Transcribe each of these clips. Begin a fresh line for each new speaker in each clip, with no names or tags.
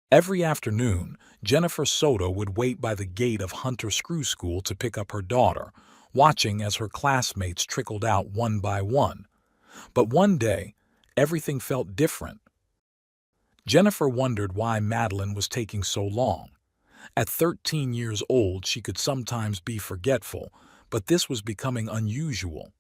Every afternoon, Jennifer Soto would wait by the gate of Hunter Screw School to pick up her daughter, watching as her classmates trickled out one by one. But one day, everything felt different. Jennifer wondered why Madeline was taking so long. At 13 years old, she could sometimes be forgetful, but this was becoming unusual.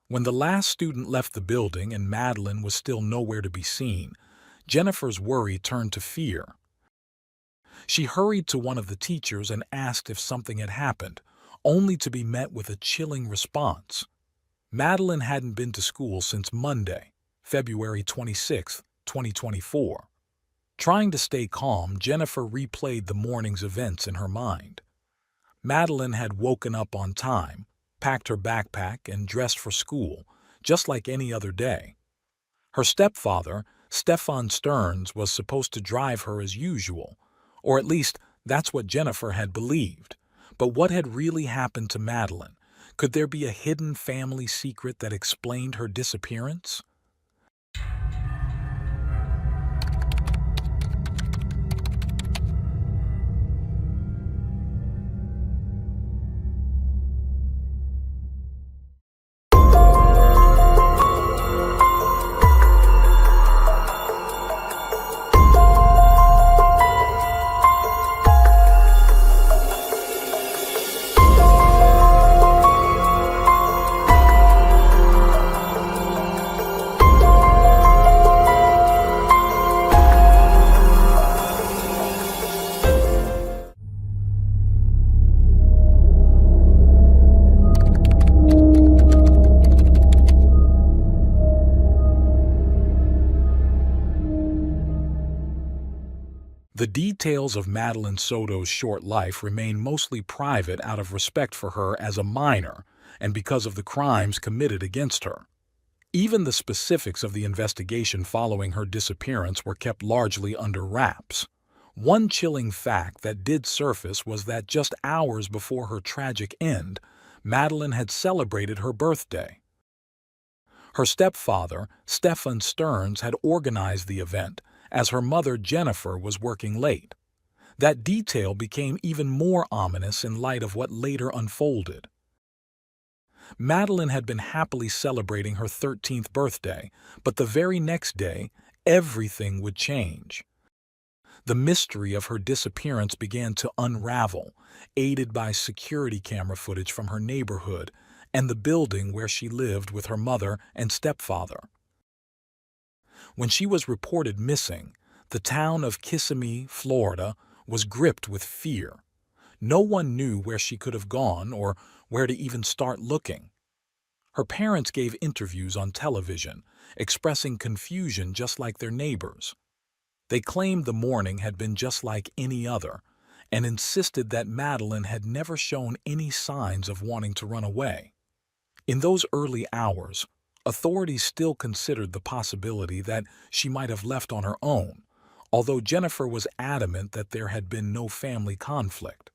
When the last student left the building and Madeline was still nowhere to be seen, Jennifer's worry turned to fear. She hurried to one of the teachers and asked if something had happened, only to be met with a chilling response. Madeline hadn't been to school since Monday, February 26, 2024. Trying to stay calm, Jennifer replayed the morning's events in her mind. Madeline had woken up on time, packed her backpack, and dressed for school, just like any other day. Her stepfather, Stefan Stearns, was supposed to drive her as usual, or at least that's what Jennifer had believed. But what had really happened to Madeline? Could there be a hidden family secret that explained her disappearance? The details of Madeline Soto's short life remain mostly private out of respect for her as a minor and because of the crimes committed against her. Even the specifics of the investigation following her disappearance were kept largely under wraps. One chilling fact that did surface was that just hours before her tragic end, Madeline had celebrated her birthday. Her stepfather, Stefan Stearns, had organized the event, as her mother Jennifer was working late. That detail became even more ominous in light of what later unfolded. Madeline had been happily celebrating her 13th birthday, but the very next day, everything would change. The mystery of her disappearance began to unravel, aided by security camera footage from her neighborhood and the building where she lived with her mother and stepfather. When she was reported missing, the town of Kissimmee, Florida, was gripped with fear. No one knew where she could have gone or where to even start looking. Her parents gave interviews on television, expressing confusion just like their neighbors. They claimed the morning had been just like any other and insisted that Madeline had never shown any signs of wanting to run away. In those early hours, authorities still considered the possibility that she might have left on her own, although Jennifer was adamant that there had been no family conflict.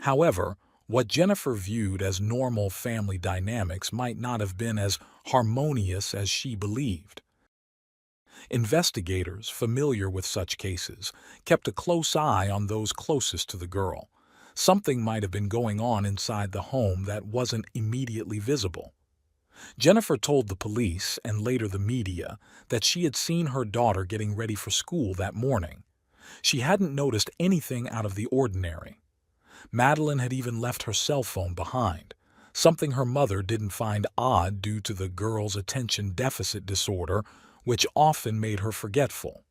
However, what Jennifer viewed as normal family dynamics might not have been as harmonious as she believed. Investigators, familiar with such cases, kept a close eye on those closest to the girl. Something might have been going on inside the home that wasn't immediately visible. Jennifer told the police, and later the media, that she had seen her daughter getting ready for school that morning. She hadn't noticed anything out of the ordinary. Madeline had even left her cell phone behind, something her mother didn't find odd due to the girl's attention deficit disorder, which often made her forgetful.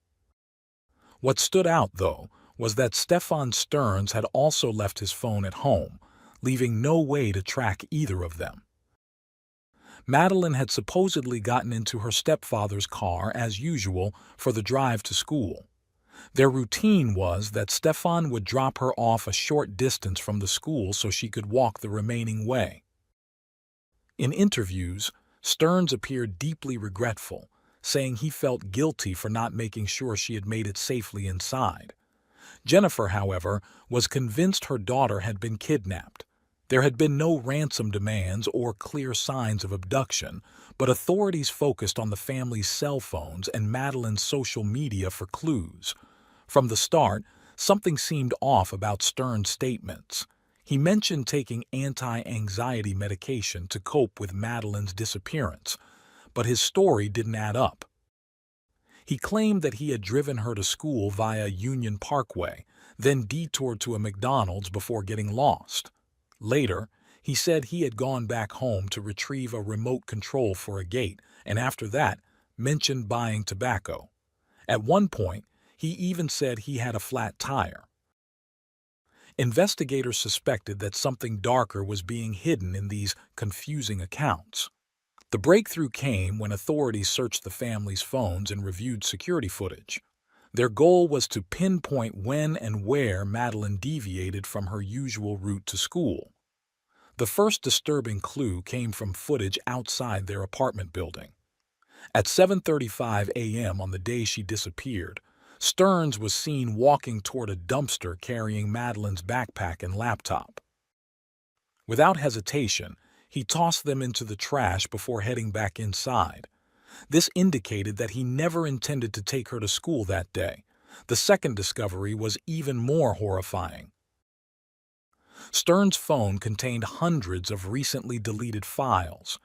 What stood out, though, was that Stefan Stearns had also left his phone at home, leaving no way to track either of them. Madeline had supposedly gotten into her stepfather's car as usual for the drive to school. Their routine was that Stefan would drop her off a short distance from the school so she could walk the remaining way. In interviews, Stearns appeared deeply regretful, saying he felt guilty for not making sure she had made it safely inside. Jennifer, however, was convinced her daughter had been kidnapped. There had been no ransom demands or clear signs of abduction, but authorities focused on the family's cell phones and Madeline's social media for clues. From the start, something seemed off about Stern's statements. He mentioned taking anti-anxiety medication to cope with Madeline's disappearance, but his story didn't add up. He claimed that he had driven her to school via Union Parkway, then detoured to a McDonald's before getting lost. Later, he said he had gone back home to retrieve a remote control for a gate, and after that, mentioned buying tobacco. At one point, he even said he had a flat tire. Investigators suspected that something darker was being hidden in these confusing accounts. The breakthrough came when authorities searched the family's phones and reviewed security footage. Their goal was to pinpoint when and where Madeline deviated from her usual route to school. The first disturbing clue came from footage outside their apartment building. At 7:35 a.m. on the day she disappeared, Stearns was seen walking toward a dumpster carrying Madeline's backpack and laptop. Without hesitation, he tossed them into the trash before heading back inside. This indicated that he never intended to take her to school that day. The second discovery was even more horrifying. Stern's phone contained hundreds of recently deleted files.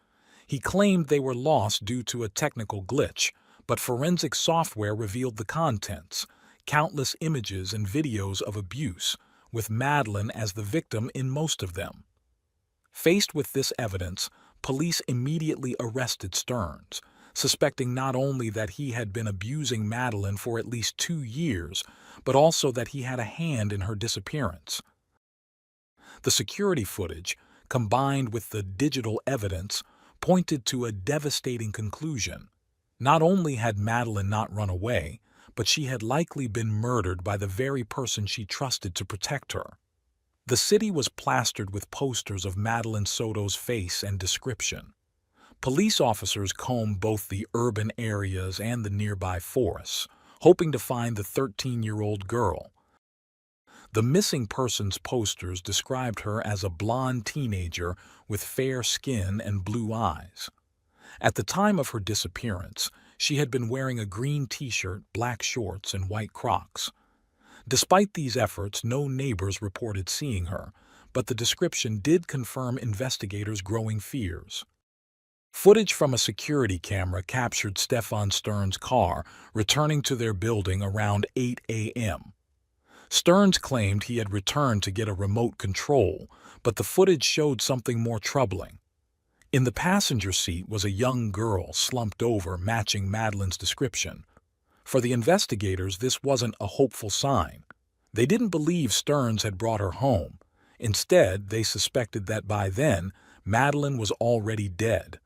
He claimed they were lost due to a technical glitch, but forensic software revealed the contents, countless images and videos of abuse, with Madeline as the victim in most of them. Faced with this evidence, police immediately arrested Stearns, suspecting not only that he had been abusing Madeline for at least 2 years, but also that he had a hand in her disappearance. The security footage, combined with the digital evidence, pointed to a devastating conclusion. Not only had Madeline not run away, but she had likely been murdered by the very person she trusted to protect her. The city was plastered with posters of Madeline Soto's face and description. Police officers combed both the urban areas and the nearby forests, hoping to find the 13-year-old girl. The missing persons posters described her as a blonde teenager with fair skin and blue eyes. At the time of her disappearance, she had been wearing a green t-shirt, black shorts, and white Crocs. Despite these efforts, no neighbors reported seeing her, but the description did confirm investigators' growing fears. Footage from a security camera captured Stefan Stern's car returning to their building around 8 a.m. Stearns claimed he had returned to get a remote control, but the footage showed something more troubling. In the passenger seat was a young girl slumped over, matching Madeline's description. For the investigators, this wasn't a hopeful sign. They didn't believe Stearns had brought her home. Instead, they suspected that by then, Madeline was already dead.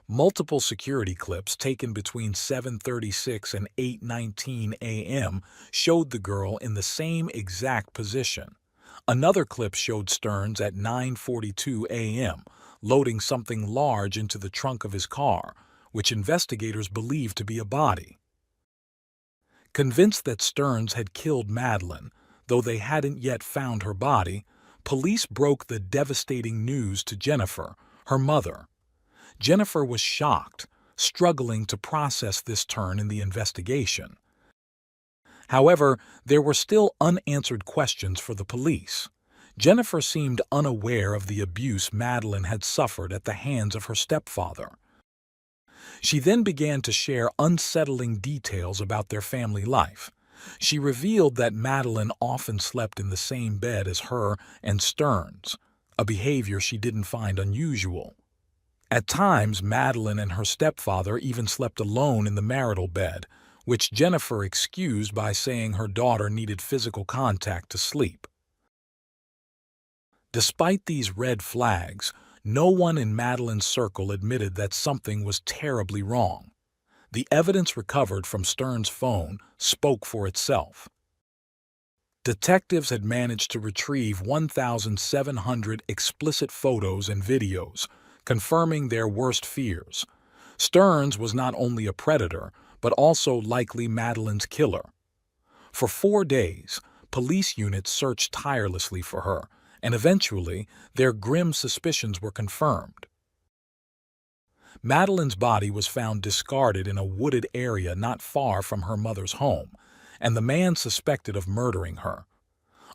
Multiple security clips taken between 7:36 and 8:19 a.m. showed the girl in the same exact position. Another clip showed Stearns at 9:42 a.m., loading something large into the trunk of his car, which investigators believed to be a body. Convinced that Stearns had killed Madeline, though they hadn't yet found her body, police broke the devastating news to Jennifer, her mother. Jennifer was shocked, struggling to process this turn in the investigation. However, there were still unanswered questions for the police. Jennifer seemed unaware of the abuse Madeline had suffered at the hands of her stepfather. She then began to share unsettling details about their family life. She revealed that Madeline often slept in the same bed as her and Stearns, a behavior she didn't find unusual. At times, Madeline and her stepfather even slept alone in the marital bed, which Jennifer excused by saying her daughter needed physical contact to sleep. Despite these red flags, no one in Madeline's circle admitted that something was terribly wrong. The evidence recovered from Stearns' phone spoke for itself. Detectives had managed to retrieve 1,700 explicit photos and videos, confirming their worst fears. Stearns was not only a predator, but also likely Madeline's killer. For 4 days, police units searched tirelessly for her, and eventually their grim suspicions were confirmed. Madeline's body was found discarded in a wooded area not far from her mother's home, and the man suspected of murdering her.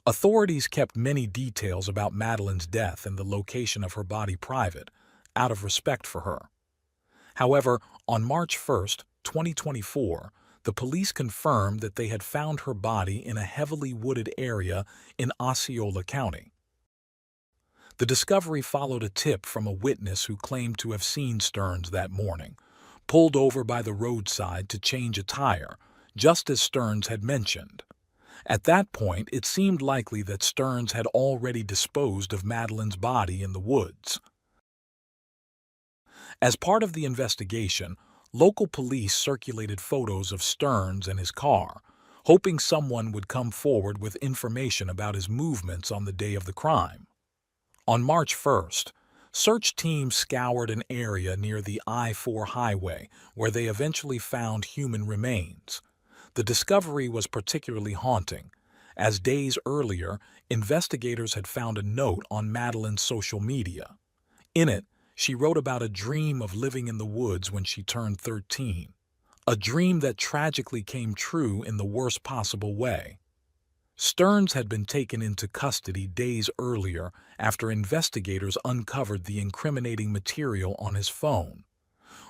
Authorities kept many details about Madeline's death and the location of her body private, out of respect for her. However, on March 1, 2024, the police confirmed that they had found her body in a heavily wooded area in Osceola County. The discovery followed a tip from a witness who claimed to have seen Stearns that morning, pulled over by the roadside to change a tire, just as Stearns had mentioned. At that point, it seemed likely that Stearns had already disposed of Madeline's body in the woods. As part of the investigation, local police circulated photos of Stearns and his car, hoping someone would come forward with information about his movements on the day of the crime. On March 1st, search teams scoured an area near the I-4 highway where they eventually found human remains. The discovery was particularly haunting, as days earlier, investigators had found a note on Madeline's social media. In it, she wrote about a dream of living in the woods when she turned 13, a dream that tragically came true in the worst possible way. Stearns had been taken into custody days earlier after investigators uncovered the incriminating material on his phone.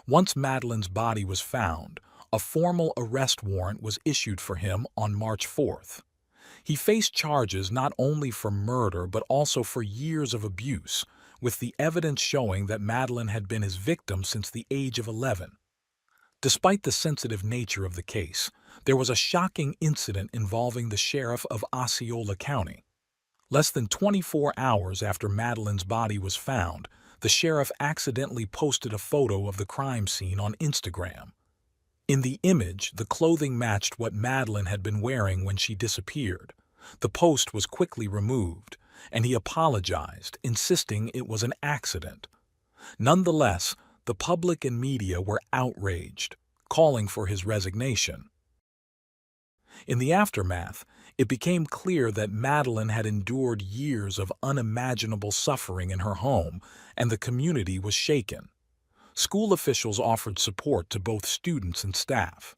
Once Madeline's body was found, a formal arrest warrant was issued for him on March 4th. He faced charges not only for murder but also for years of abuse, with the evidence showing that Madeline had been his victim since the age of 11. Despite the sensitive nature of the case, there was a shocking incident involving the sheriff of Osceola County. Less than 24 hours after Madeline's body was found, the sheriff accidentally posted a photo of the crime scene on Instagram. In the image, the clothing matched what Madeline had been wearing when she disappeared. The post was quickly removed, and he apologized, insisting it was an accident. Nonetheless, the public and media were outraged, calling for his resignation. In the aftermath, it became clear that Madeline had endured years of unimaginable suffering in her home, and the community was shaken. School officials offered support to both students and staff.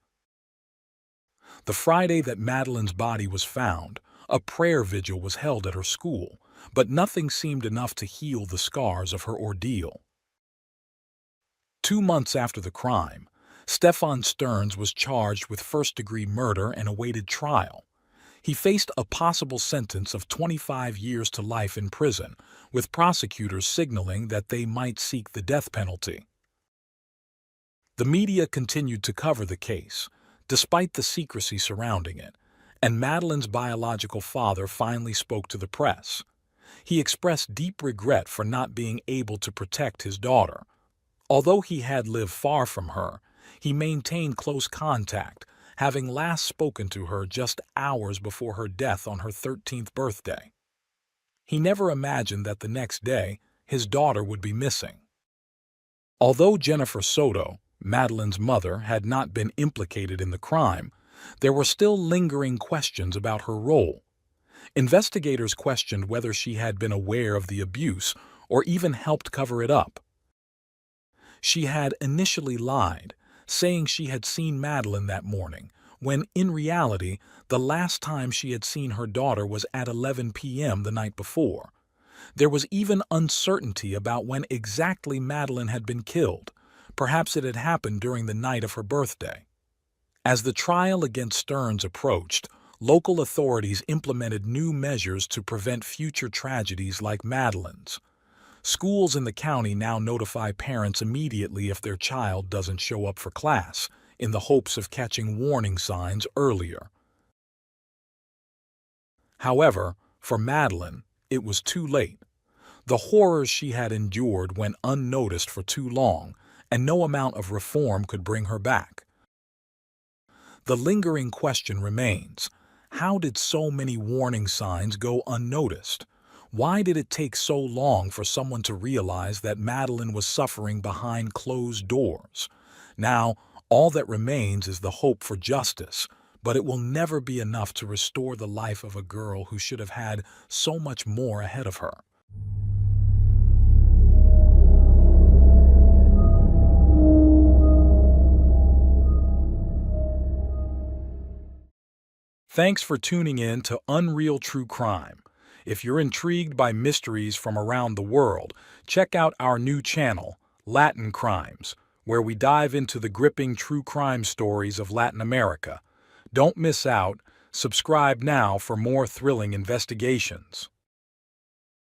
The Friday that Madeline's body was found, a prayer vigil was held at her school, but nothing seemed enough to heal the scars of her ordeal. 2 months after the crime, Stefan Stearns was charged with first-degree murder and awaited trial. He faced a possible sentence of 25 years to life in prison, with prosecutors signaling that they might seek the death penalty. The media continued to cover the case, despite the secrecy surrounding it, and Madeline's biological father finally spoke to the press. He expressed deep regret for not being able to protect his daughter. Although he had lived far from her, he maintained close contact, having last spoken to her just hours before her death on her 13th birthday. He never imagined that the next day, his daughter would be missing. Although Jennifer Soto, Madeline's mother, had not been implicated in the crime, there were still lingering questions about her role. Investigators questioned whether she had been aware of the abuse or even helped cover it up. She had initially lied, saying she had seen Madeline that morning, when in reality, the last time she had seen her daughter was at 11 p.m. the night before. There was even uncertainty about when exactly Madeline had been killed. Perhaps it had happened during the night of her birthday. As the trial against Stearns approached, local authorities implemented new measures to prevent future tragedies like Madeline's. Schools in the county now notify parents immediately if their child doesn't show up for class, in the hopes of catching warning signs earlier. However, for Madeline, it was too late. The horrors she had endured went unnoticed for too long, and no amount of reform could bring her back. The lingering question remains: how did so many warning signs go unnoticed? Why did it take so long for someone to realize that Madeline was suffering behind closed doors? Now, all that remains is the hope for justice, but it will never be enough to restore the life of a girl who should have had so much more ahead of her. Thanks for tuning in to Unreal True Crime. If you're intrigued by mysteries from around the world, check out our new channel, Latin Crimes, where we dive into the gripping true crime stories of Latin America. Don't miss out. Subscribe now for more thrilling investigations.